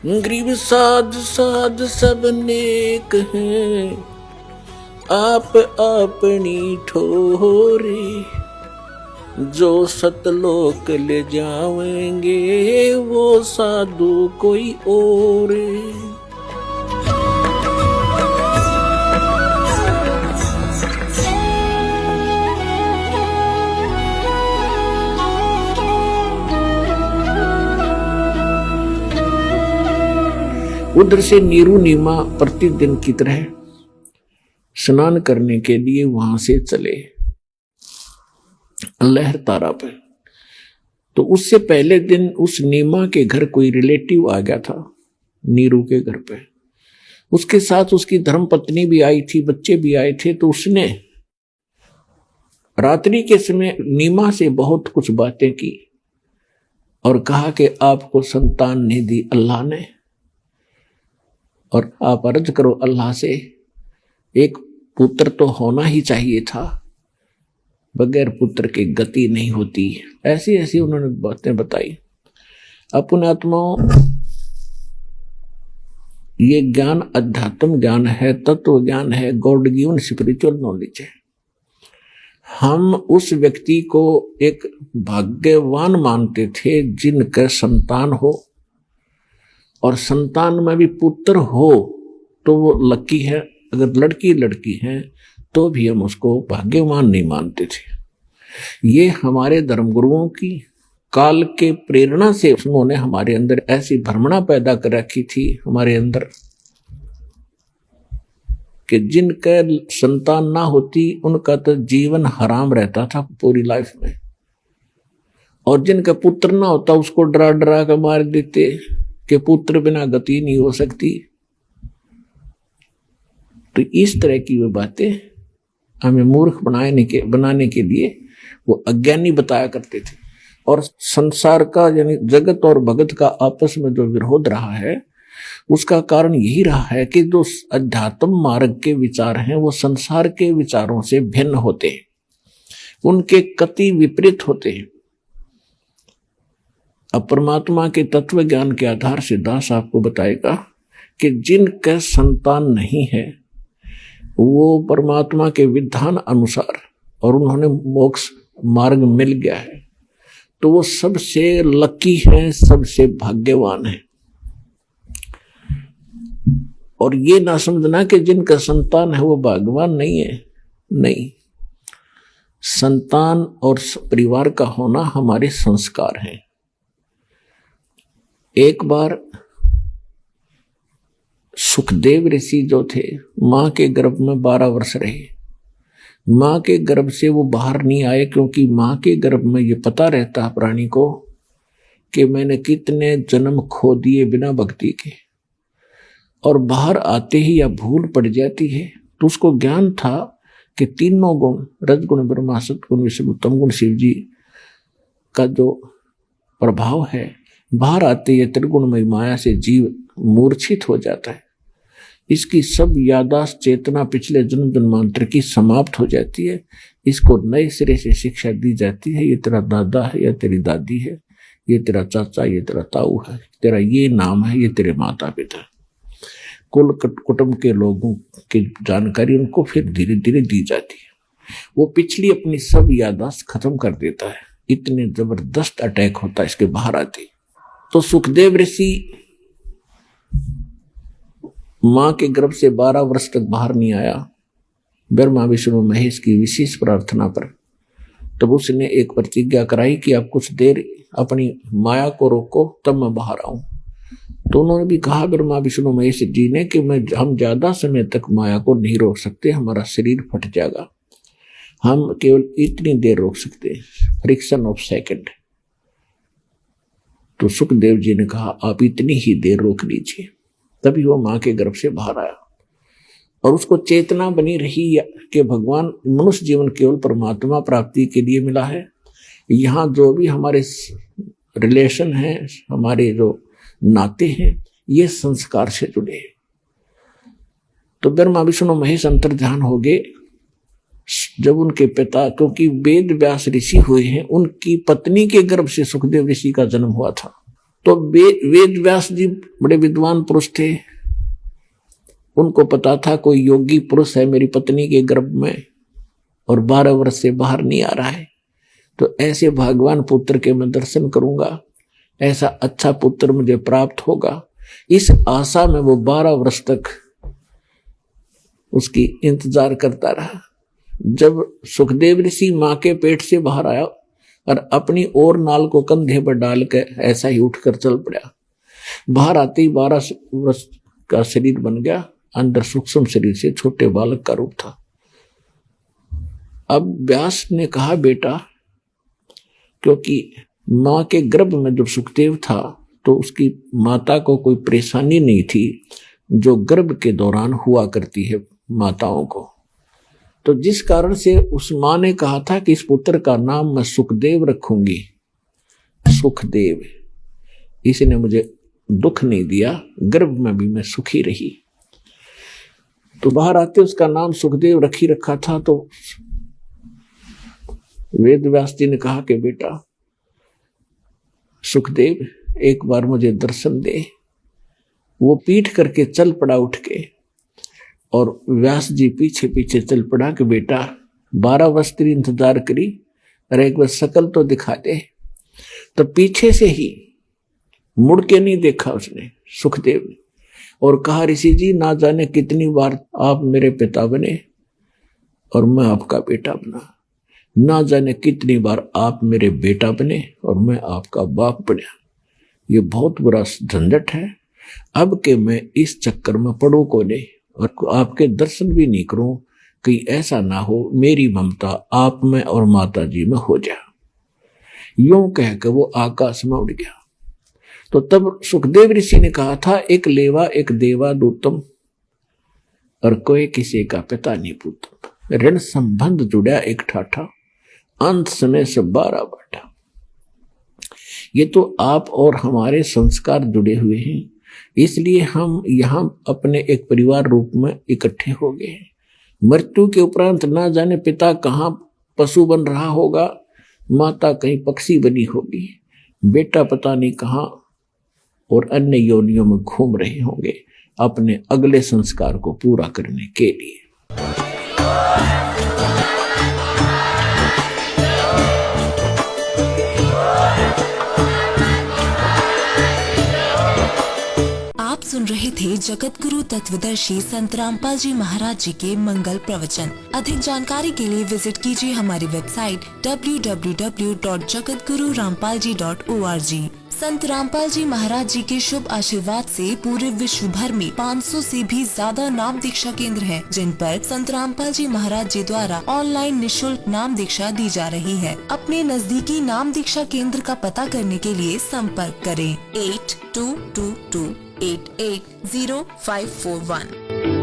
गरीब साध साध सब नेक हैं, आप अपनी ठोरे, जो सतलोक ले जावेंगे वो साधु कोई और। उधर से नीरू नीमा प्रतिदिन की तरह स्नान करने के लिए वहां से चले लहर तारा पे। तो उससे पहले दिन उस नीमा के घर कोई रिलेटिव आ गया था, नीरू के घर पे। उसके साथ उसकी धर्मपत्नी भी आई थी, बच्चे भी आए थे। तो उसने रात्रि के समय नीमा से बहुत कुछ बातें की और कहा कि आपको संतान नहीं दी अल्लाह ने, और आप अर्ज करो अल्लाह से, एक पुत्र तो होना ही चाहिए था, बगैर पुत्र की गति नहीं होती। ऐसी ऐसी उन्होंने बातें बताई। अपने आत्माओं, ये ज्ञान अध्यात्म ज्ञान है, तत्व ज्ञान है, गॉड गिवन स्पिरिचुअल नॉलेज है। हम उस व्यक्ति को एक भाग्यवान मानते थे जिनका संतान हो, और संतान में भी पुत्र हो तो वो लकी है, अगर लड़की है तो भी हम उसको भाग्यवान नहीं मानते थे। ये हमारे धर्मगुरुओं की काल के प्रेरणा से उन्होंने हमारे अंदर ऐसी भ्रमणा पैदा कर रखी थी हमारे अंदर, कि जिनका संतान ना होती उनका तो जीवन हराम रहता था पूरी लाइफ में, और जिनका पुत्र ना होता उसको डरा डरा कर मार देते कि पुत्र बिना गति नहीं हो सकती। तो इस तरह की वो बातें हमें मूर्ख बनाने के लिए वो अज्ञानी बताया करते थे। और संसार का यानी जगत और भगत का आपस में जो विरोध रहा है, उसका कारण यही रहा है कि जो अध्यात्म मार्ग के विचार हैं वो संसार के विचारों से भिन्न होते हैं, उनके कति विपरीत होते हैं। अब परमात्मा के तत्व ज्ञान के आधार से दास आपको बताएगा कि जिनका संतान नहीं है वो परमात्मा के विधान अनुसार, और उन्होंने मोक्ष मार्ग मिल गया है, तो वो सबसे लकी हैं, सबसे भाग्यवान हैं। और ये ना समझना कि जिनका संतान है वो भाग्यवान नहीं है, नहीं। संतान और परिवार का होना हमारे संस्कार हैं। एक बार सुखदेव ऋषि जो थे, मां के गर्भ में 12 वर्ष रहे। मां के गर्भ से वो बाहर नहीं आए, क्योंकि मां के गर्भ में ये पता रहता है प्राणी को कि मैंने कितने जन्म खो दिए बिना भक्ति के। और बाहर आते ही या भूल पड़ जाती है, तो उसको ज्ञान था कि तीनों गुण, रजगुण ब्रह्मा, सतगुण विष्णु, तमगुण शिव जी का जो प्रभाव है, बाहर आते ही त्रिगुणमय माया से जीव मूर्छित हो जाता है। इसकी सब यादाश्त चेतना पिछले जन्म जन्मांतर की समाप्त हो जाती है। इसको नए सिरे से शिक्षा दी जाती है, ये तेरा दादा है या तेरी दादी है, ये तेरा चाचा, ये तेरा ताऊ है, तेरा ये नाम है, ये तेरे माता पिता। कुल कुटुंब के लोगों की जानकारी उनको फिर धीरे धीरे दी जाती है। वो पिछली अपनी सब यादाश्त खत्म कर देता है। इतने जबरदस्त अटैक होता है इसके बाहर आते। तो सुखदेव ऋषि मां के गर्भ से 12 वर्ष तक बाहर नहीं आया। ब्रह्मा विष्णु महेश की विशेष प्रार्थना पर तब उसने एक प्रतिज्ञा कराई कि आप कुछ देर अपनी माया को रोको, तब मैं बाहर आऊं। तो उन्होंने भी कहा ब्रह्मा विष्णु महेश जी ने कि हम ज्यादा समय तक माया को नहीं रोक सकते, हमारा शरीर फट जाएगा, हम केवल इतनी देर रोक सकते हैं, फ्रिक्शन ऑफ सेकंड। तो सुखदेव जी ने कहा आप इतनी ही देर रोक लीजिए। तभी वो मां के गर्भ से बाहर आया और उसको चेतना बनी रही कि भगवान, मनुष्य जीवन केवल परमात्मा प्राप्ति के लिए मिला है। यहाँ जो भी हमारे रिलेशन हैं, हमारे जो नाते हैं, ये संस्कार से जुड़े हैं। तो ब्रह्मा विष्णु महेश अंतर्ध्यान हो गए जब उनके पिता, क्योंकि वेद व्यास ऋषि हुए हैं, उनकी पत्नी के गर्भ से सुखदेव ऋषि का जन्म हुआ था। तो तो वेद व्यास जी बड़े विद्वान पुरुष थे, उनको पता था कोई योगी पुरुष है मेरी पत्नी के गर्भ में और 12 वर्ष से बाहर नहीं आ रहा है, तो ऐसे भगवान पुत्र के मैं दर्शन करूंगा, ऐसा अच्छा पुत्र मुझे प्राप्त होगा। इस आशा में वो 12 वर्ष तक उसकी इंतजार करता रहा। जब सुखदेव ऋषि मां के पेट से बाहर आया और अपनी और नाल को कंधे पर डाल के ऐसा ही उठकर चल पड़ा, बाहर आते ही 12 वर्ष का शरीर बन गया, अंदर सूक्ष्म शरीर से छोटे बालक का रूप था। अब व्यास ने कहा बेटा, क्योंकि मां के गर्भ में जब सुखदेव था तो उसकी माता को कोई परेशानी नहीं थी जो गर्भ के दौरान हुआ करती है माताओं को, तो जिस कारण से उस मां ने कहा था कि इस पुत्र का नाम मैं सुखदेव रखूंगी। सुखदेव, इसने मुझे दुख नहीं दिया, गर्भ में भी मैं सुखी रही। तो बाहर आते उसका नाम सुखदेव रखी रखा था। तो वेद व्यास जी ने कहा कि बेटा सुखदेव, एक बार मुझे दर्शन दे। वो पीठ करके चल पड़ा उठ के, और व्यास जी पीछे पीछे चल पड़ा कि बेटा 12 वर्ष तेरी इंतजार करी, अरे एक बार शकल तो दिखा दे। तो पीछे से ही मुड़ के नहीं देखा उसने सुखदेव ने, और कहा ऋषि जी ना जाने कितनी बार आप मेरे पिता बने और मैं आपका बेटा बना, ना जाने कितनी बार आप मेरे बेटा बने और मैं आपका बाप बना। ये बहुत बुरा झंझट है अब के मैं इस चक्कर में पड़ू को नहीं और आपके दर्शन भी नहीं करूं, कि ऐसा ना हो मेरी ममता आप में और माता जी में हो जाए। यूं कह के वो आकाश में उड़ गया। तो तब सुखदेव ऋषि ने कहा था, एक लेवा एक देवा दूतम और कोई किसी का पिता नहीं पूतम। ऋण संबंध जुड़ा एक ठाठा, अंत समय से 12 बाटा। ये तो आप और हमारे संस्कार जुड़े हुए हैं, इसलिए हम यहाँ अपने एक परिवार रूप में इकट्ठे हो गए हैं। मृत्यु के उपरांत ना जाने पिता कहाँ पशु बन रहा होगा, माता कहीं पक्षी बनी होगी, बेटा पता नहीं कहाँ और अन्य योनियों में घूम रहे होंगे अपने अगले संस्कार को पूरा करने के लिए। आप सुन रहे थे जगत गुरु तत्वदर्शी संत रामपाल जी महाराज जी के मंगल प्रवचन। अधिक जानकारी के लिए विजिट कीजिए हमारी वेबसाइट www.jagatgururampalji.org। संत रामपाल जी महाराज जी के शुभ आशीर्वाद से पूरे विश्व भर में 500 से भी ज्यादा नाम दीक्षा केंद्र हैं, जिन पर संत रामपाल जी महाराज जी द्वारा ऑनलाइन निशुल्क नाम दीक्षा दी जा रही है। अपने नजदीकी नाम दीक्षा केंद्र का पता करने के लिए संपर्क करें 8222880541।